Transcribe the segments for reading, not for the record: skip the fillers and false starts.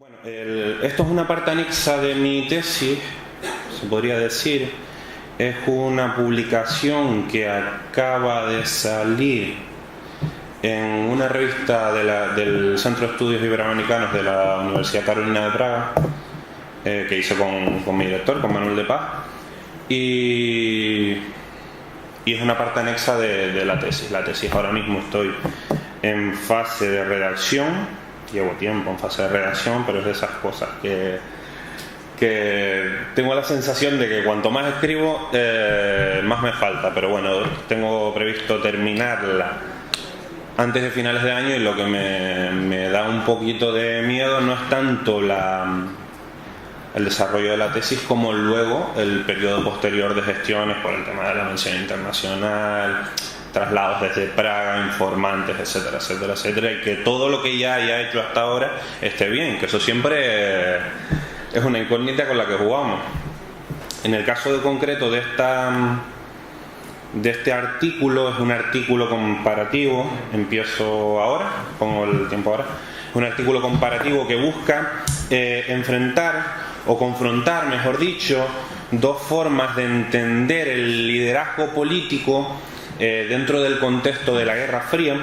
Bueno, esto es una parte anexa de mi tesis, se podría decir. Es una publicación que acaba de salir en una revista del Centro de Estudios Iberoamericanos de la Universidad Carolina de Praga, que hice con mi director, con Manuel de Paz, y es una parte anexa de la tesis. La tesis ahora mismo estoy en fase de redacción. Llevo tiempo en fase de redacción, pero es de esas cosas que tengo la sensación de que cuanto más escribo, más me falta. Pero bueno, tengo previsto terminarla antes de finales de año, y lo que me da un poquito de miedo no es tanto el desarrollo de la tesis como luego el periodo posterior de gestiones por el tema de la mención internacional, traslados desde Praga, informantes, etcétera, etcétera, etcétera, y que todo lo que ya haya hecho hasta ahora esté bien, que eso siempre es una incógnita con la que jugamos. En el caso de concreto de este artículo, es un artículo comparativo, empiezo ahora, pongo el tiempo ahora, es un artículo comparativo que busca enfrentar o confrontar, mejor dicho, dos formas de entender el liderazgo político dentro del contexto de la Guerra Fría.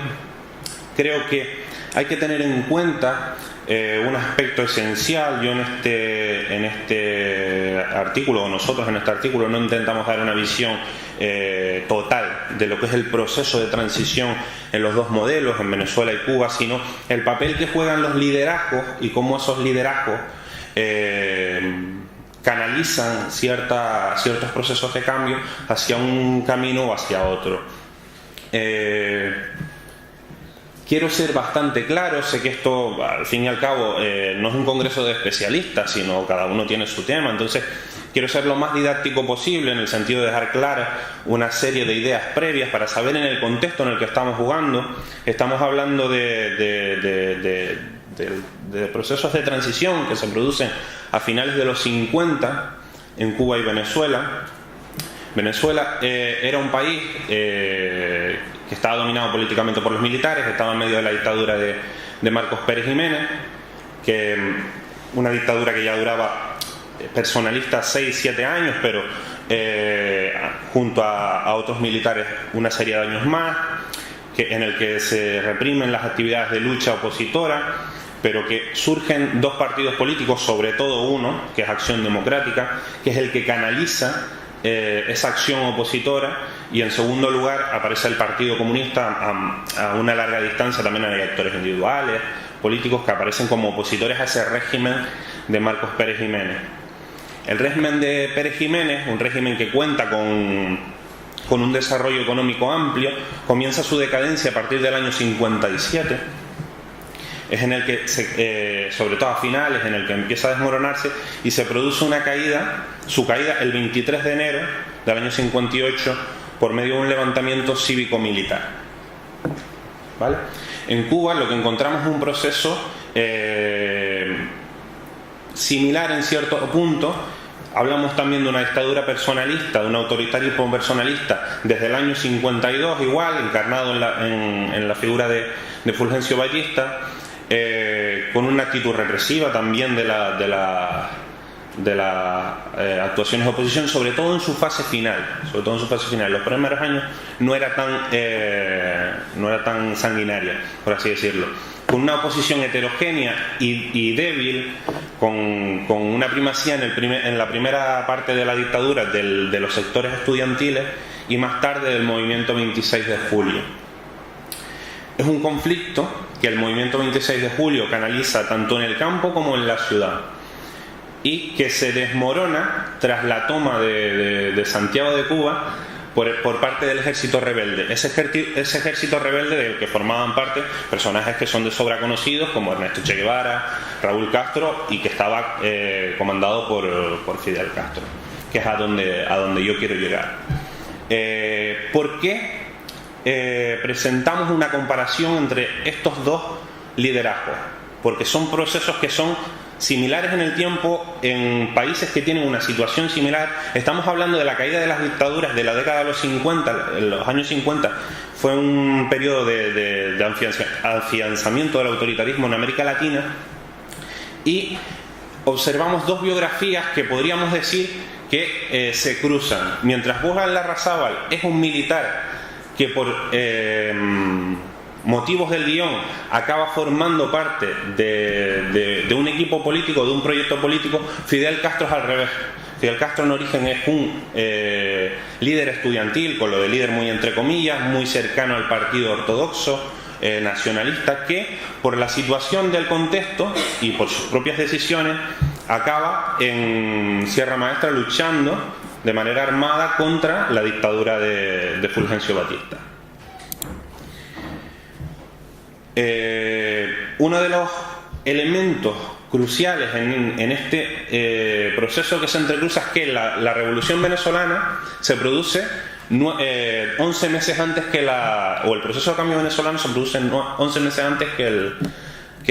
Creo que hay que tener en cuenta un aspecto esencial. Yo en este artículo, o nosotros en este artículo, no intentamos dar una visión total de lo que es el proceso de transición en los dos modelos, en Venezuela y Cuba, sino el papel que juegan los liderazgos y cómo esos liderazgos canalizan ciertos procesos de cambio hacia un camino o hacia otro. Quiero ser bastante claro, sé que esto al fin y al cabo no es un congreso de especialistas, sino cada uno tiene su tema, entonces quiero ser lo más didáctico posible en el sentido de dejar claras una serie de ideas previas para saber en el contexto en el que estamos jugando. Estamos hablando de procesos de transición que se producen a finales de los 50 en Cuba y Venezuela. Venezuela era un país que estaba dominado políticamente por los militares, que estaba en medio de la dictadura de Marcos Pérez Jiménez, una dictadura que ya duraba personalista 6-7 años, pero junto a otros militares una serie de años más, en el que se reprimen las actividades de lucha opositora, pero que surgen dos partidos políticos, sobre todo uno, que es Acción Democrática, que es el que canaliza esa acción opositora, y en segundo lugar aparece el Partido Comunista. A una larga distancia también hay actores individuales, políticos que aparecen como opositores a ese régimen de Marcos Pérez Jiménez. El régimen de Pérez Jiménez, un régimen que cuenta con un desarrollo económico amplio, comienza su decadencia a partir del año 57. Es en el que, sobre todo a finales, en el que empieza a desmoronarse y se produce su caída el 23 de enero del año 58 por medio de un levantamiento cívico-militar. ¿Vale? En Cuba lo que encontramos es un proceso similar en cierto punto. Hablamos también de una dictadura personalista, de un autoritarismo personalista desde el año 52, igual, encarnado en la figura de Fulgencio Ballista, con una actitud represiva también de las actuaciones de oposición, sobre todo en su fase final. Los primeros años no era tan sanguinaria, por así decirlo, con una oposición heterogénea y débil, con una primacía en la primera parte de la dictadura de los sectores estudiantiles, y más tarde del movimiento 26 de julio. Es un conflicto que el movimiento 26 de julio canaliza tanto en el campo como en la ciudad, y que se desmorona tras la toma de Santiago de Cuba por parte del ejército rebelde. Ese ejército rebelde del que formaban parte personajes que son de sobra conocidos, como Ernesto Che Guevara, Raúl Castro, y que estaba comandado por Fidel Castro, que es a donde yo quiero llegar. ¿Por qué presentamos una comparación entre estos dos liderazgos? Porque son procesos que son similares en el tiempo, en países que tienen una situación similar. Estamos hablando de la caída de las dictaduras de la década de los 50, los años 50. Fue un periodo de afianzamiento del autoritarismo en América Latina, y observamos dos biografías que podríamos decir que se cruzan. Mientras Wolfgang Larrazábal es un militar que por motivos del guión acaba formando parte de un equipo político, de un proyecto político, Fidel Castro es al revés. Fidel Castro en origen es un líder estudiantil, con lo de líder muy entre comillas, muy cercano al partido ortodoxo, nacionalista, que por la situación del contexto y por sus propias decisiones acaba en Sierra Maestra luchando de manera armada contra la dictadura de Fulgencio Batista. Uno de los elementos cruciales en este proceso que se entrecruza es que la revolución venezolana se produce 11 meses antes que el proceso de cambio venezolano se produce 11 meses antes que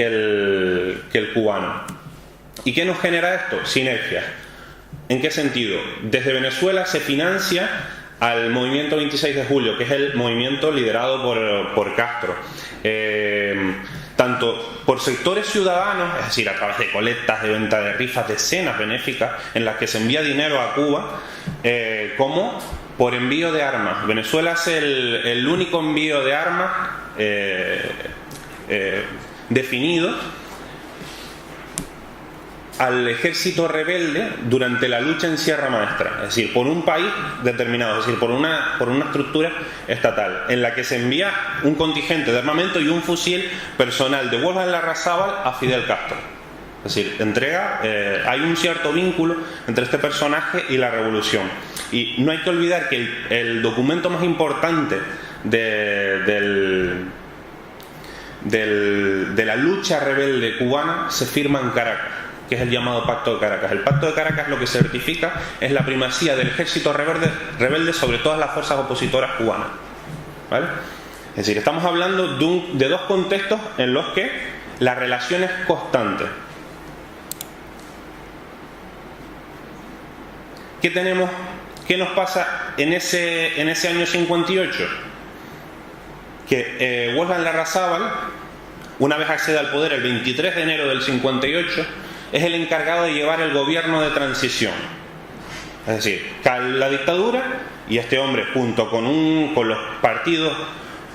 el cubano. ¿Y qué nos genera esto? Sinergias. ¿En qué sentido? Desde Venezuela se financia al movimiento 26 de julio, que es el movimiento liderado por Castro. Tanto por sectores ciudadanos, es decir, a través de colectas, de venta de rifas, de cenas benéficas en las que se envía dinero a Cuba, como por envío de armas. Venezuela es el único envío de armas definido al ejército rebelde durante la lucha en Sierra Maestra, es decir, por un país determinado, es decir, por una estructura estatal, en la que se envía un contingente de armamento y un fusil personal de Wolfgang Larrazábal a Fidel Castro. Es decir, hay un cierto vínculo entre este personaje y la revolución. Y no hay que olvidar que el documento más importante de la lucha rebelde cubana se firma en Caracas, que es el llamado Pacto de Caracas. El Pacto de Caracas lo que certifica es la primacía del ejército rebelde sobre todas las fuerzas opositoras cubanas, ¿vale? Es decir, estamos hablando de dos contextos en los que la relación es constante. ¿Qué tenemos? ¿Qué nos pasa en ese año 58? Que Wolfgang Larrazábal, una vez accede al poder el 23 de enero del 58, es el encargado de llevar el gobierno de transición. Es decir, cae la dictadura y este hombre, junto con los partidos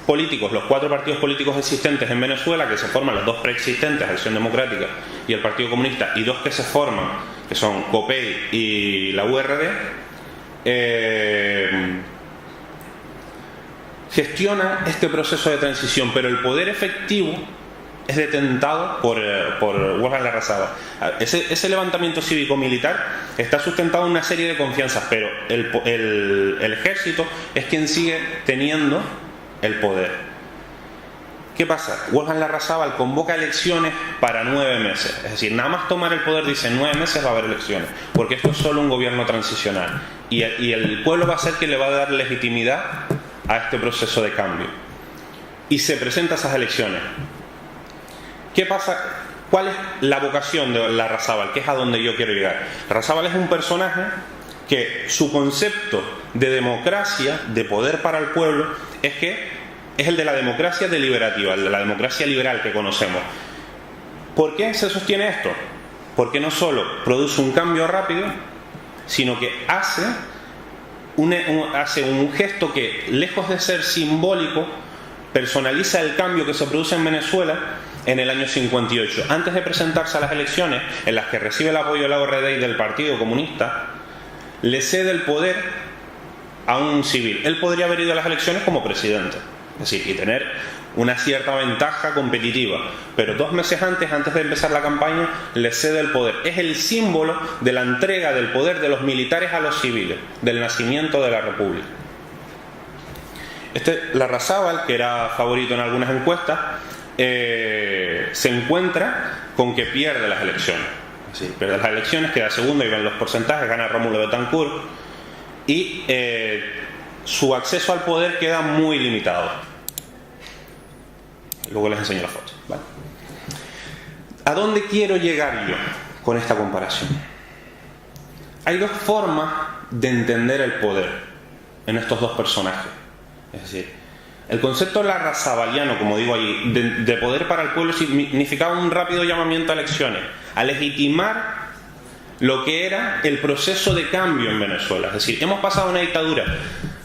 políticos, los 4 partidos políticos existentes en Venezuela, que se forman los 2 preexistentes, Acción Democrática y el Partido Comunista, y 2 que se forman, que son COPEI y la URD, gestiona este proceso de transición, pero el poder efectivo es detentado por Wolfgang Larrazábal. Ese levantamiento cívico-militar está sustentado en una serie de confianzas, pero el ejército es quien sigue teniendo el poder. ¿Qué pasa? Wolfgang Larrazábal convoca elecciones para 9 meses. Es decir, nada más tomar el poder dice 9 meses va a haber elecciones, porque esto es solo un gobierno transicional. Y el pueblo va a ser quien le va a dar legitimidad a este proceso de cambio. Y se presenta esas elecciones. ¿Qué pasa? ¿Cuál es la vocación de Larrazábal? Que es a donde yo quiero llegar. Larrazábal es un personaje que su concepto de democracia, de poder para el pueblo, es el de la democracia deliberativa, el de la democracia liberal que conocemos. ¿Por qué se sostiene esto? Porque no solo produce un cambio rápido, sino que hace un gesto que, lejos de ser simbólico, personaliza el cambio que se produce en Venezuela en el año 58. Antes de presentarse a las elecciones, en las que recibe el apoyo de la URD y del Partido Comunista, le cede el poder a un civil. Él podría haber ido a las elecciones como presidente, es decir, y tener una cierta ventaja competitiva, pero 2 meses antes de empezar la campaña, le cede el poder. Es el símbolo de la entrega del poder de los militares a los civiles, del nacimiento de la República. Larrazábal, que era favorito en algunas encuestas, se encuentra con que pierde las elecciones. Es decir, pierde las elecciones, queda segundo y ven los porcentajes, gana Rómulo Betancourt, y su acceso al poder queda muy limitado. Luego les enseño la foto, ¿vale? ¿A dónde quiero llegar yo con esta comparación? Hay 2 formas de entender el poder en estos 2 personajes. Es decir, el concepto larrazabaliano, como digo allí, de poder para el pueblo significaba un rápido llamamiento a elecciones, a legitimar lo que era el proceso de cambio en Venezuela. Es decir, hemos pasado una dictadura,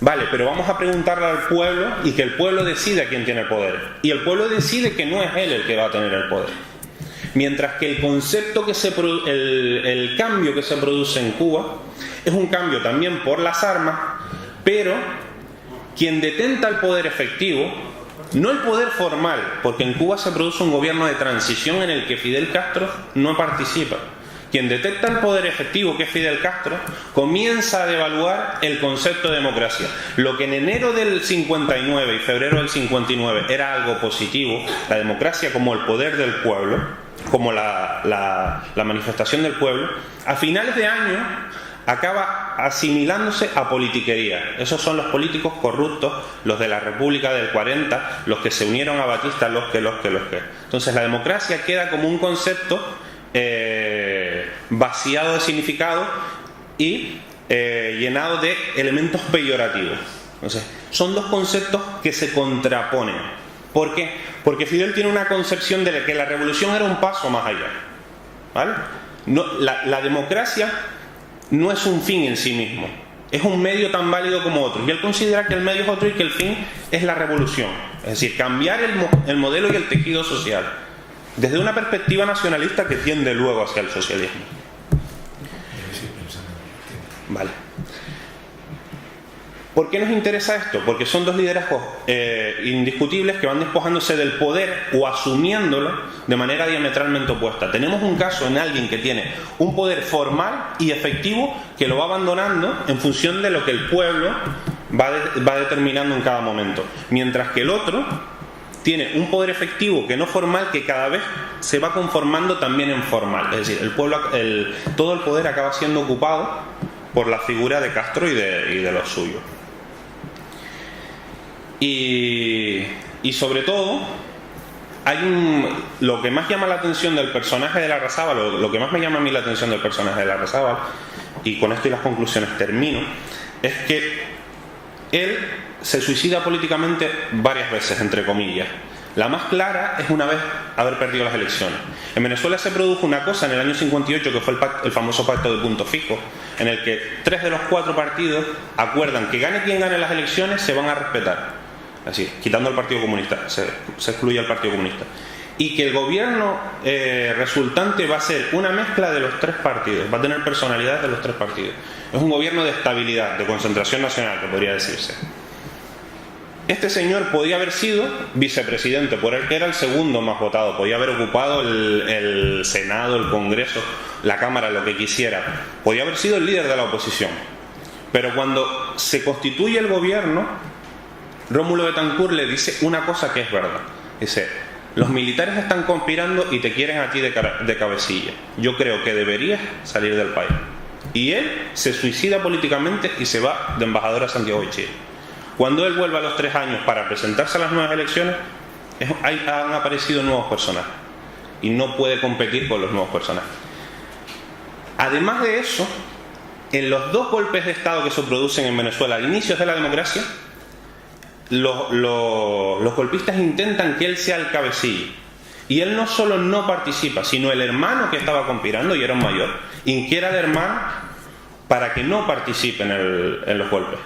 vale, pero vamos a preguntarle al pueblo y que el pueblo decida quién tiene el poder. Y el pueblo decide que no es él el que va a tener el poder. Mientras que el concepto que el cambio que se produce en Cuba es un cambio también por las armas, pero quien detenta el poder efectivo, no el poder formal, porque en Cuba se produce un gobierno de transición en el que Fidel Castro no participa. Quien detecta el poder efectivo, que es Fidel Castro, comienza a devaluar el concepto de democracia. Lo que en enero del 59 y febrero del 59 era algo positivo, la democracia como el poder del pueblo, como la manifestación del pueblo, a finales de año acaba asimilándose a politiquería. Esos son los políticos corruptos, los de la República del 40, los que se unieron a Batista, los que. Entonces la democracia queda como un concepto vaciado de significado y llenado de elementos peyorativos. Entonces, son dos conceptos que se contraponen. ¿Por qué? Porque Fidel tiene una concepción de que la revolución era un paso más allá, ¿vale? No, la democracia no es un fin en sí mismo, es un medio tan válido como otro, y él considera que el medio es otro y que el fin es la revolución, es decir, cambiar el modelo y el tejido social desde una perspectiva nacionalista que tiende luego hacia el socialismo. Vale. ¿Por qué nos interesa esto? Porque son dos liderazgos indiscutibles que van despojándose del poder o asumiéndolo de manera diametralmente opuesta. Tenemos un caso en alguien que tiene un poder formal y efectivo que lo va abandonando en función de lo que el pueblo va determinando en cada momento. Mientras que el otro tiene un poder efectivo que no formal, que cada vez se va conformando también en formal. Es decir, todo el poder acaba siendo ocupado por la figura de Castro y de los suyos. Y sobre todo, lo que más llama la atención del personaje de Larrazábal, lo que más me llama a mí la atención del personaje de Larrazábal, y con esto y las conclusiones termino, es que él se suicida políticamente varias veces, entre comillas. La más clara es una vez haber perdido las elecciones. En Venezuela se produjo una cosa en el año 58 que fue el famoso pacto de punto fijo, en el que 3 de los 4 partidos acuerdan que gane quien gane las elecciones se van a respetar. Así, quitando al Partido Comunista, se excluye al Partido Comunista. Y que el gobierno resultante va a ser una mezcla de los 3 partidos, va a tener personalidades de los 3 partidos. Es un gobierno de estabilidad, de concentración nacional, que podría decirse. Este señor podía haber sido vicepresidente, por el que era el segundo más votado, podía haber ocupado el Senado, el Congreso, la Cámara, lo que quisiera, podía haber sido el líder de la oposición. Pero cuando se constituye el gobierno, Rómulo Betancourt le dice una cosa que es verdad. Dice: los militares están conspirando y te quieren a ti de cabecilla. Yo creo que deberías salir del país. Y él se suicida políticamente y se va de embajador a Santiago de Chile. Cuando él vuelve a los 3 años para presentarse a las nuevas elecciones, han aparecido nuevos personajes y no puede competir con los nuevos personajes. Además de eso, en los 2 golpes de Estado que se producen en Venezuela al inicio de la democracia, los golpistas intentan que él sea el cabecilla, y él no solo no participa, sino el hermano que estaba conspirando, y era un mayor, inquiere al hermano para que no participe en los golpes,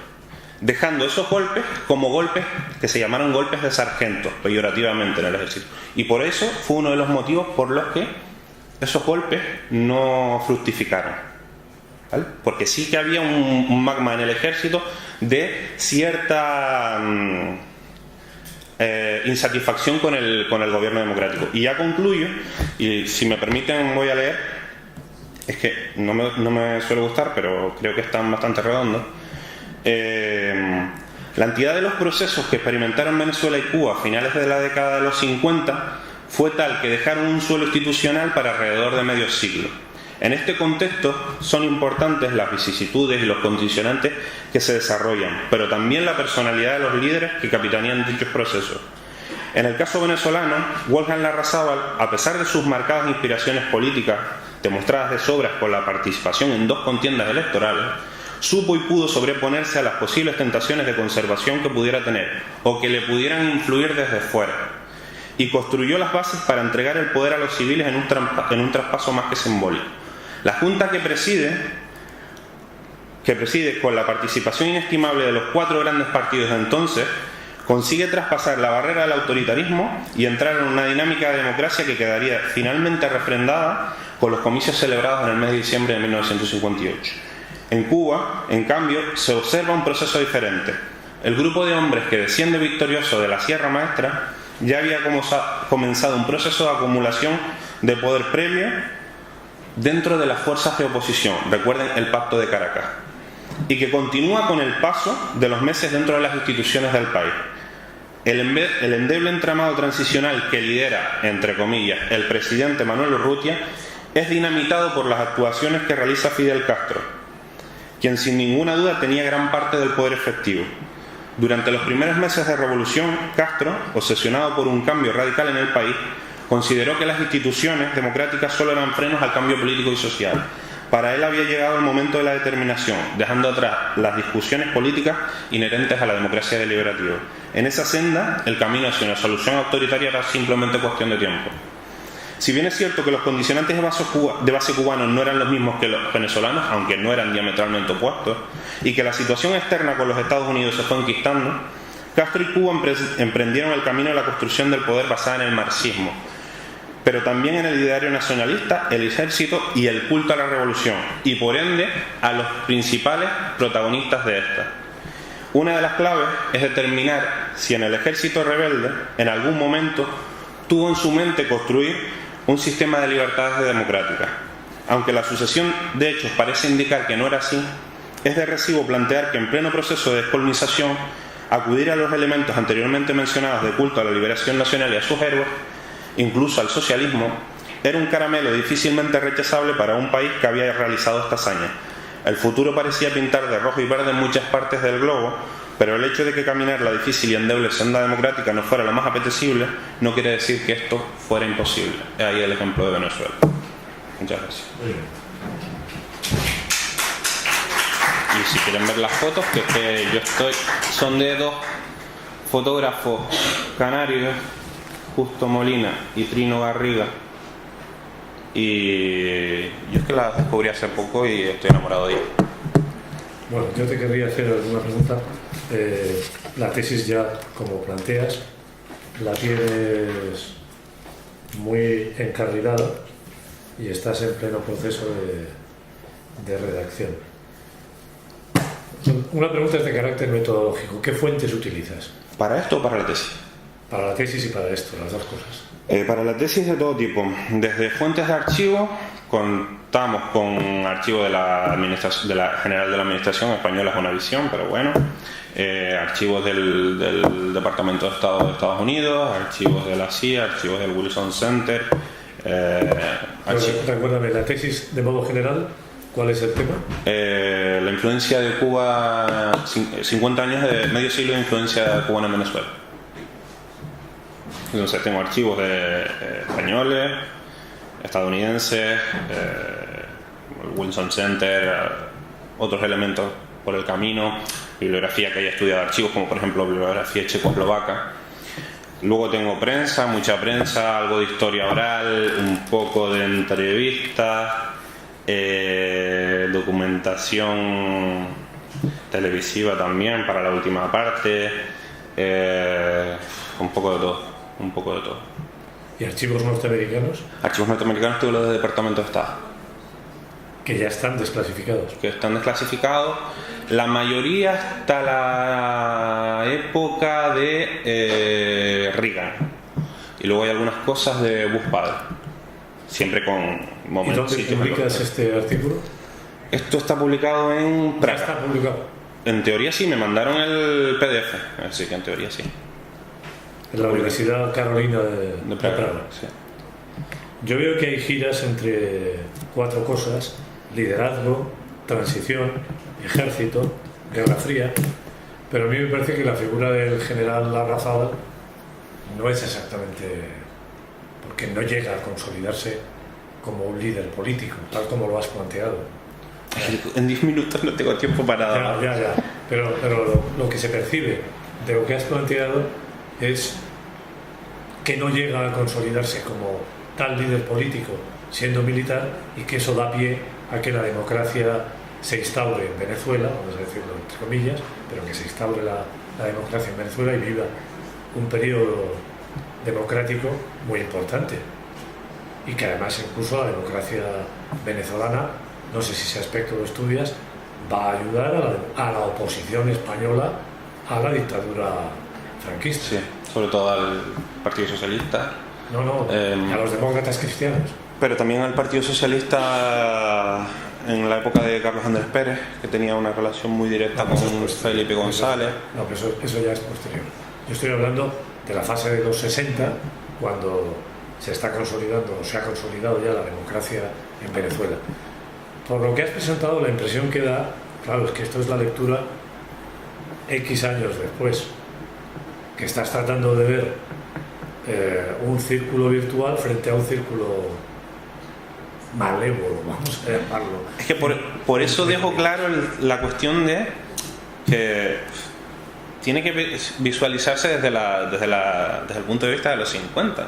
dejando esos golpes como golpes que se llamaron golpes de sargento, peyorativamente, en el ejército. Y por eso fue uno de los motivos por los que esos golpes no fructificaron, ¿vale? Porque sí que había un magma en el ejército de cierta insatisfacción con el gobierno democrático. Y ya concluyo, y si me permiten voy a leer, es que no me suele gustar, pero creo que están bastante redondos. La entidad de los procesos que experimentaron Venezuela y Cuba a finales de la década de los 50 fue tal que dejaron un suelo institucional para alrededor de medio siglo. En este contexto son importantes las vicisitudes y los condicionantes que se desarrollan, pero también la personalidad de los líderes que capitanean dichos procesos. En el caso venezolano, Wolfgang Larrazábal, a pesar de sus marcadas inspiraciones políticas, demostradas de sobras por la participación en 2 contiendas electorales, supo y pudo sobreponerse a las posibles tentaciones de conservación que pudiera tener o que le pudieran influir desde fuera. y construyó las bases para entregar el poder a los civiles en un traspaso más que simbólico. La Junta que preside con la participación inestimable de los 4 grandes partidos de entonces, consigue traspasar la barrera del autoritarismo y entrar en una dinámica de democracia que quedaría finalmente refrendada con los comicios celebrados en el mes de diciembre de 1958. En Cuba, en cambio, se observa un proceso diferente. El grupo de hombres que desciende victorioso de la Sierra Maestra ya había comenzado un proceso de acumulación de poder previo dentro de las fuerzas de oposición, recuerden el Pacto de Caracas, y que continúa con el paso de los meses dentro de las instituciones del país. El endeble entramado transicional que lidera, entre comillas, el presidente Manuel Urrutia es dinamitado por las actuaciones que realiza Fidel Castro, quien sin ninguna duda tenía gran parte del poder efectivo. Durante los primeros meses de revolución, Castro, obsesionado por un cambio radical en el país, consideró que las instituciones democráticas solo eran frenos al cambio político y social. Para él había llegado el momento de la determinación, dejando atrás las discusiones políticas inherentes a la democracia deliberativa. En esa senda, el camino hacia una solución autoritaria era simplemente cuestión de tiempo. Si bien es cierto que los condicionantes de base cubanos no eran los mismos que los venezolanos, aunque no eran diametralmente opuestos, y que la situación externa con los Estados Unidos se fue enquistando, Castro y Cuba emprendieron el camino de la construcción del poder basada en el marxismo, pero también en el ideario nacionalista, el ejército y el culto a la revolución, y por ende a los principales protagonistas de esta. Una de las claves es determinar si en el ejército rebelde, en algún momento, tuvo en su mente construir un sistema de libertades democráticas. Aunque la sucesión de hechos parece indicar que no era así, es de recibo plantear que en pleno proceso de descolonización, acudir a los elementos anteriormente mencionados de culto a la liberación nacional y a sus héroes, incluso al socialismo, era un caramelo difícilmente rechazable para un país que había realizado esta hazaña. El futuro parecía pintar de rojo y verde en muchas partes del globo, pero el hecho de que caminar la difícil y endeble senda democrática no fuera la más apetecible no quiere decir que esto fuera imposible. Es ahí el ejemplo de Venezuela. Muchas gracias. Y si quieren ver las fotos, que yo estoy, son de 2 fotógrafos canarios, Justo Molina y Trino Garriga, y yo es que las descubrí hace poco y estoy enamorado de ellas. Bueno, yo te querría hacer alguna pregunta. La tesis ya, como planteas, la tienes muy encarrilada y estás en pleno proceso de redacción. Una pregunta es de carácter metodológico. ¿Qué fuentes utilizas? ¿Para esto o para la tesis? Para la tesis y para esto, las dos cosas. Para la tesis de todo tipo, desde fuentes de archivo, contamos con archivos de la General de la Administración Española, es una visión, pero bueno, archivos del Departamento de Estado de Estados Unidos, archivos de la CIA, archivos del Wilson Center. Recuérdame, la tesis de modo general, ¿cuál es el tema? La influencia de Cuba, 50 años de medio siglo de influencia cubana en Venezuela. Entonces tengo archivos de españoles, estadounidenses, el Wilson Center, otros elementos por el camino, bibliografía que haya estudiado archivos, como por ejemplo bibliografía checoslovaca. Luego tengo prensa, mucha prensa, algo de historia oral, un poco de entrevistas, documentación televisiva también para la última parte, un poco de todo. ¿Y archivos norteamericanos? Archivos norteamericanos tengo los del Departamento de Estado. Que ya están desclasificados. Que están desclasificados. La mayoría hasta la época de Reagan. Y luego hay algunas cosas de Bush padre. Siempre con momentos. ¿Y dónde publicas este artículo? Esto está publicado en Praga. ¿Ya está publicado? En teoría sí, me mandaron el PDF. Así que en teoría sí. En la Universidad Carolina de Praga. Sí. Yo veo que hay giras entre 4 cosas: liderazgo, transición, ejército, Guerra Fría, pero a mí me parece que la figura del general Larrazábal no es exactamente, porque no llega a consolidarse como un líder político, tal como lo has planteado. En 10 minutos no tengo tiempo para nada. Ya. Pero lo que se percibe de lo que has planteado es que no llega a consolidarse como tal líder político siendo militar, y que eso da pie a que la democracia se instaure en Venezuela, vamos a decirlo entre comillas, pero que se instaure la democracia en Venezuela y viva un periodo democrático muy importante, y que además incluso la democracia venezolana, no sé si ese aspecto lo estudias, va a ayudar a la oposición española a la dictadura franquista. Sí, sobre todo al Partido Socialista. A los demócratas cristianos. Pero también al Partido Socialista en la época de Carlos Andrés Pérez, que tenía una relación muy directa con Felipe González. No, pero eso ya es posterior. Yo estoy hablando de la fase de los 60, cuando se está consolidando, o se ha consolidado ya la democracia en Venezuela. Por lo que has presentado, la impresión que da, claro, es que esto es la lectura X años después, que estás tratando de ver un círculo virtual frente a un círculo malévolo, vamos a llamarlo. Es que por eso dejo claro la cuestión de que tiene que visualizarse desde el punto de vista de los 50,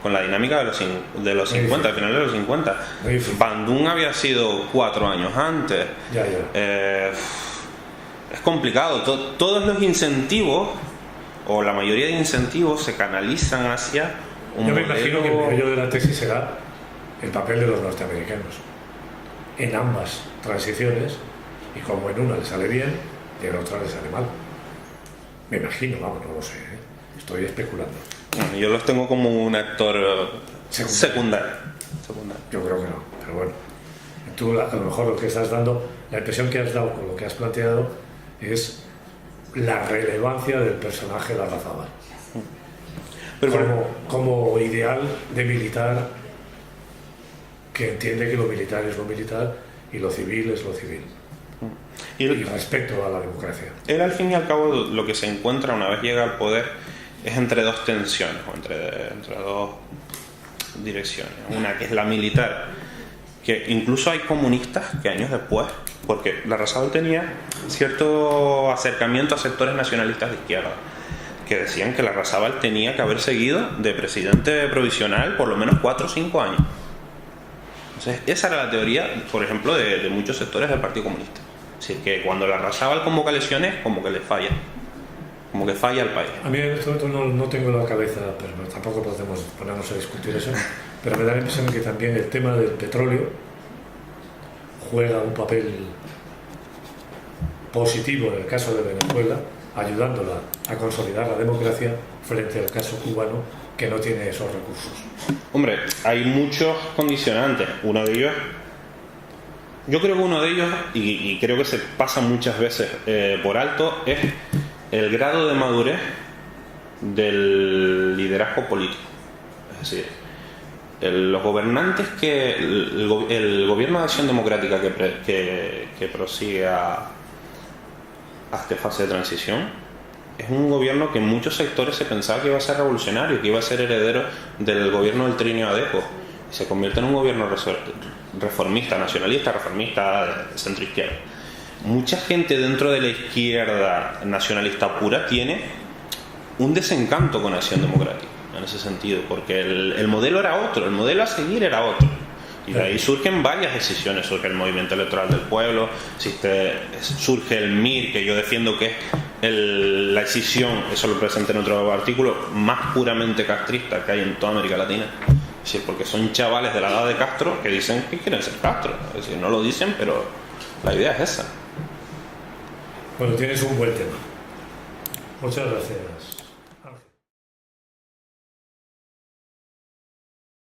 con la dinámica de los 50, al final de los 50. Bandung había sido 4 años antes. Es complicado. Todos los incentivos, o la mayoría de incentivos, se canalizan hacia un modelo. Yo me imagino que el meollo de la tesis será el papel de los norteamericanos en ambas transiciones, y como en una le sale bien y en otra le sale mal. Me imagino, vamos, no lo sé, ¿eh? Estoy especulando. Yo los tengo como un actor secundario. Yo creo que no, pero bueno. Tú a lo mejor lo que estás dando, la impresión que has dado con lo que has planteado es la relevancia del personaje de Larrazábal como ideal de militar, que entiende que lo militar es lo militar y lo civil es lo civil, y respecto a la democracia. Él, al fin y al cabo, lo que se encuentra una vez llega al poder es entre dos tensiones, o entre dos direcciones. Una que es la militar, que incluso hay comunistas que años después, porque Larrazábal tenía cierto acercamiento a sectores nacionalistas de izquierda, que decían que Larrazábal tenía que haber seguido de presidente provisional por lo menos 4 o 5 años. Entonces, esa era la teoría, por ejemplo, de muchos sectores del Partido Comunista. Así que cuando Larrazábal convoca elecciones, como que le falla. Como que falla el país. A mí esto no tengo la cabeza, pero tampoco podemos ponernos a discutir eso, pero me da la impresión de que también el tema del petróleo juega un papel positivo en el caso de Venezuela, ayudándola a consolidar la democracia frente al caso cubano, que no tiene esos recursos. Hombre, hay muchos condicionantes. Uno de ellos, yo creo que uno de ellos, y creo que se pasa muchas veces por alto, es el grado de madurez del liderazgo político. Es decir, los gobernantes el gobierno de Acción Democrática que prosigue a esta fase de transición es un gobierno que en muchos sectores se pensaba que iba a ser revolucionario, que iba a ser heredero del gobierno del Trinio Adejo, y se convierte en un gobierno reformista, nacionalista, reformista, de centro izquierda. Mucha gente dentro de la izquierda nacionalista pura tiene un desencanto con Acción Democrática en ese sentido, porque el modelo era otro, el modelo a seguir era otro, y de ahí surgen varias decisiones. Surge el Movimiento Electoral del Pueblo, surge el MIR, que yo defiendo que es la escisión, eso lo presenté en otro artículo, más puramente castrista que hay en toda América Latina. Es decir, porque son chavales de la edad de Castro que dicen que quieren ser Castro. Es decir, no lo dicen, pero la idea es esa. Bueno, tienes un buen tema. Muchas gracias.